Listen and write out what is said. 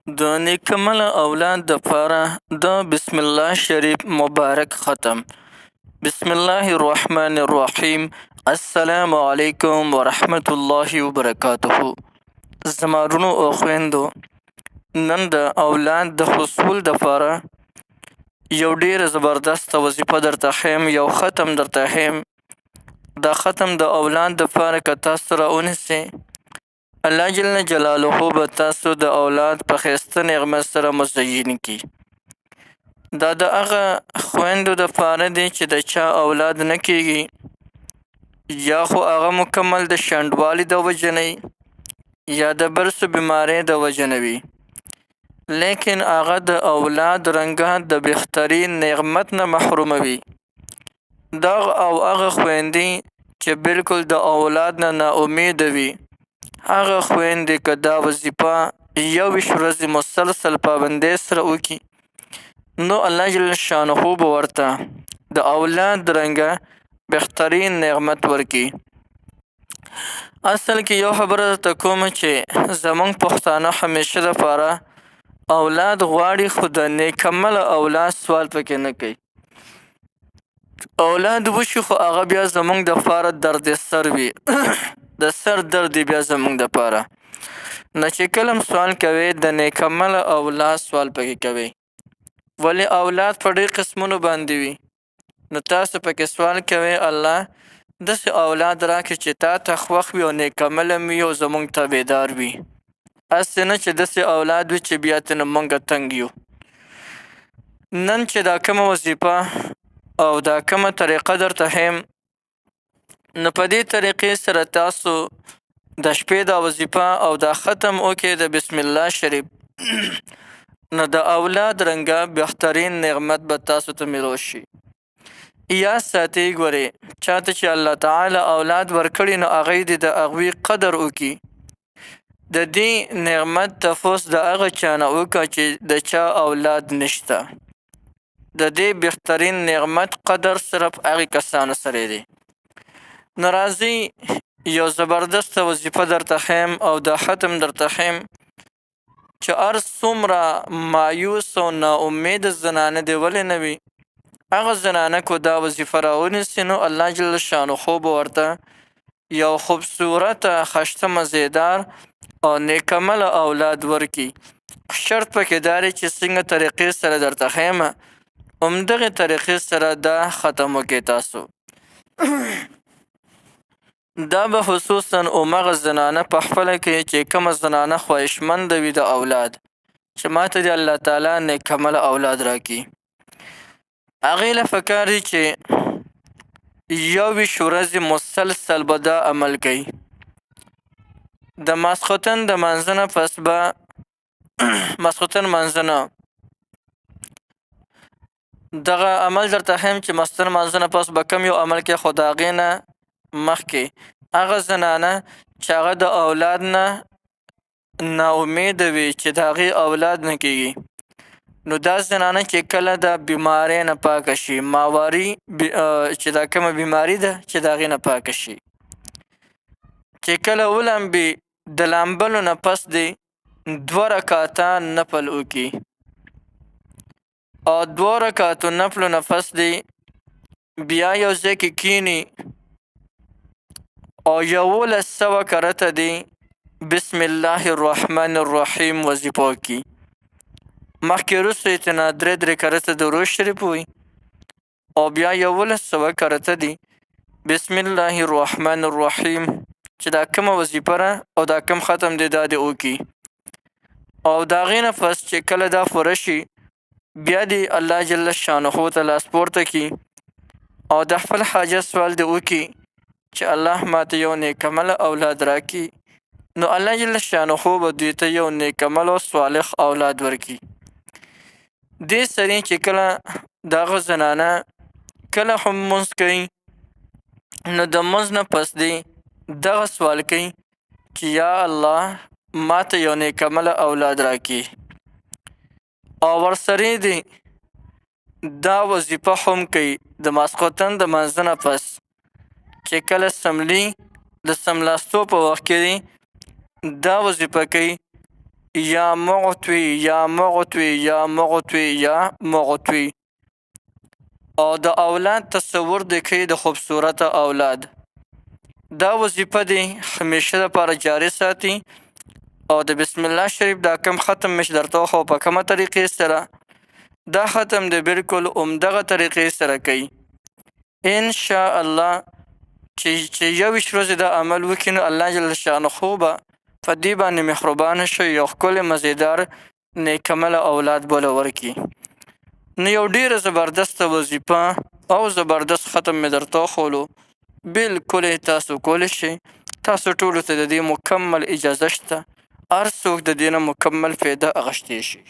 د نیکمل اولاد دپاره د بسم الله شریف مبارک ختم. بسم الله الرحمن الرحیم. السلام علیکم ورحمت الله وبرکاته. زما رونو او خویندو، نن د اولاد د حصول دپاره یو ډیر زبردست وظیفه درته ښیم، یو ختم درته ښیم. دا ختم د اولاد دپاره که تاسو راونیسئ، الله جل جلاله به تاسو د اولاد په ښایسته نعمت سره مزین کړي. دا د هغه خویندو دپاره دی چې د چا اولاد نه کیږي، یا خو هغه مکمل د شنډوالي د وجې نه یا د بل څه بیمارۍ د وجې نه وي، لیکن هغه د اولاد رنګه د بهترین نعمت نه محروموي. دا او هغه خویندې چې بالکل د اولاد نه ناامیده وي، هغه خویندې که دا وظیفه 21 ورځې مسلسل پابندۍ سره وکړي، نو الله جل شانه به ورته د اولاد رنګه بهترین نعمت ورکړي. اصل کې یو خبره درته کوم چې زمونږ پښتانه همیشه دپاره اولاد غواړي، خو د نیکمل اولاد سوال پکې نه کوي. اولاد وشي خو هغه بیا زمونږ دپاره درد سر وي د سر درد بیا زمونږ دپاره نه. چې کله سوال کوي د نیکمل اولاد سوال پکې کوي، ولی اولاد په ډېر قسمونو باندې وي. نو تاسو پکې سوال کوي الله داسې اولاد راکړي چې تا ته خوښ وي او نیکمل هم وي او زمونږ تابعدار وي، هسې نه چې داسې اولاد وي چې بیا ترې نه مونږ تنګ یو. نن چې دا کومه وظیفه او دا کومه طریقه درته ښیم، نو په دې طریقې سره تاسو د شپې دا وظیفه او دا ختم وکړئ د بسم الله شریف نو د اولاد رنګه بهترین نعمت به تاسو ته میلو شي. یا ساتي ګورې چاته چې الله تعالی اولاد ورکړي، نو هغوی دې د هغوی قدر وکړي. د دې نعمت تفوس د هغه چا نه وکړه چې د چا اولاد نشته. د دې بهترین نعمت قدر صرف هغې کسانو سره دی. نو راځئ یو زبردست وظیفه درته ښیم او دا ختم درته ښیم چې هر څومره مایوس او ناامید زنانه دې ولې نه وي، هغه زنانه کو دا وظیفه راونیسي، نو الله جل شانه به ورته یو خوبصورته خشته مزیدار او نیکمل اولاد ورکي. شرط پکې دا دی چې څنګه طریقې سره درته ښیم، همدغې طریقې سره دا ختم وکړئ تاسو. دا به خصوصا همغه زنانه په خپله کې چې کومه زنانه خواهشمنده وي د اولاد، چې ماته دې الله تعالی نیکمل اولاد راکړي، هغې له پکار دي چې 21 ورځې مسلسل به دا عمل کوي. د ماسخوتن د منځه نه پس به ماسخوتن منځه نه دغه عمل درته ښیم چې ماسخوتن منځه نه پس به کوم یو عمل کوي، خو د هغې نه مخکې هغه زنانه چې هغه د اولاد نه ناامیده وي چې د هغې اولاد نه کېږي، نو دا زنانه چې کله د بیمارۍ نه پاکه شي، ماواري چې دا کومه بیماري ده چې د هغې نه پاکه شي، چې کله ولمبي د لامبلو نه پس دی 2 رکعاته نفل وکړي، او 2 رکعاتو نفلو نه پس دی بیا یو ځای کې کینی او 1100 کرته دی بسم الله الرحمن الرحیم وظیفه وکړي. مخکې وروسته یې ترنه 3 کرته درود شریف ووایي او بیا 1100 کرته دی بسم الله الرحمن الرحیم چې دا کومه وظیفه ده او دا کوم ختم دی دا دې وکړي. او د هغې نه پس چې کله دا پوره شي، بیا دې الله جل شانه ته لاس پورته کړي او د خپل حاجت سوال دې وکړي چې الله ماته یو نیکمل اولاد راکړي، نو الله جل شانه به دوی ته یو نیکمل او صالح اولاد ورکړي. دې سړي چې کله دغه زنانه کله هم لمونځ کوي، نو د لمونځ نه پس دی دغه سوال کوي چې یا الله ماته یو نیکمل اولاد راکړي، او ورسره دی دا وظیفه هم کوي د ماسخوتن د منځه نه پس چې کله سملي د سملاستو په وخت کې دی دا وظیفه کوي یا معطوی یا معطوی یا معطوی یا معطوی. او د اولاد تصور د کوي د خوبصورت اولاد. دا وظیفه دی همیشه لپاره جاری ساتي او د بسم الله شریف دا کم ختم مش درته خو په کومه طریقې سره دا ختم د بالکل عمدغه طریقې سره کوي ان شاء الله چې یویشت ورځې دا عمل وکړي نو الله جل شانه به په دې باندې مهربانه شي یو ښکلی مزیدار نیکمله اولاد بوله ورکړي نو یو ډېره زبردسته وظیفه او زبردست ختم مې درته وښولو بالکل تاسو کولی شئ تاسو ټولو ته د دې مکمل اجازه شته هر څوک د دې نه مکمل فایده اخیستی شي